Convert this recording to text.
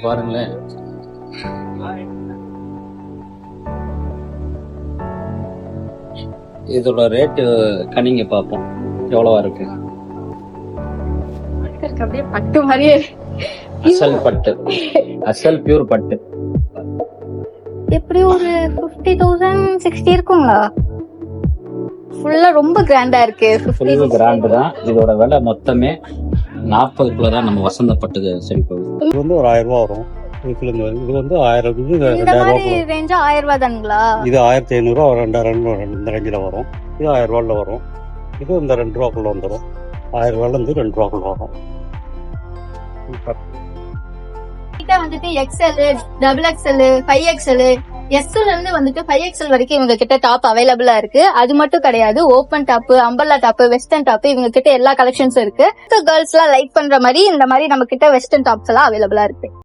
பாருங்களேன். இதோட ரேட்டு கனிங்க பார்ப்போம் எவ்வளவா இருக்கு. அப்படியே பட்டு மாதிரியே அசல் பட்டு, அசல் பியூர் பட்டு. எப்படி ஒரு 50,000 60 இருக்குங்களா? ஃபுல்லா ரொம்ப கிராண்டா இருக்கு. ஃபுல்லு கிராண்டு தான். இதோட விலை மொத்தமே 40 தான் நம்ம வசந்த பட்டு சரி போகுது. இது வந்து ஒரு 1000 ரூபா வரும். இது வந்து 1000 இது இந்த 2000 மாதிரி ரூபா. ரேஞ்சா 1000 ரூபாய் தானுங்களா? இது 1500 ரூபா 2000 இந்த ரேஞ்சில் வரும். இது 1000 ரூபாயில் வரும். இது இந்த 2 ரூபாக்குள்ள வந்துடும். 1000 ரூபாயில இருந்து 2 ரூபாக்குள்ள வரும். கிட்ட வந்துட்டு XL, XXL, 5XL, SL இருந்து வந்துட்டு 5XL வரைக்கும் இவங்க கிட்ட டாப் அவைலபிளா இருக்கு. அது மட்டும் கிடையாது, open top, umbrella top, western top இவங்க கிட்ட எல்லா கலெக்ஷன்ஸும் இருக்கு. கேர்ள்ஸ் எல்லாம் லைக் பண்ற மாதிரி இந்த மாதிரி நம்ம கிட்ட வெஸ்டர்ன் டாப்ஸ் எல்லாம் அவைலபிளா இருக்கு.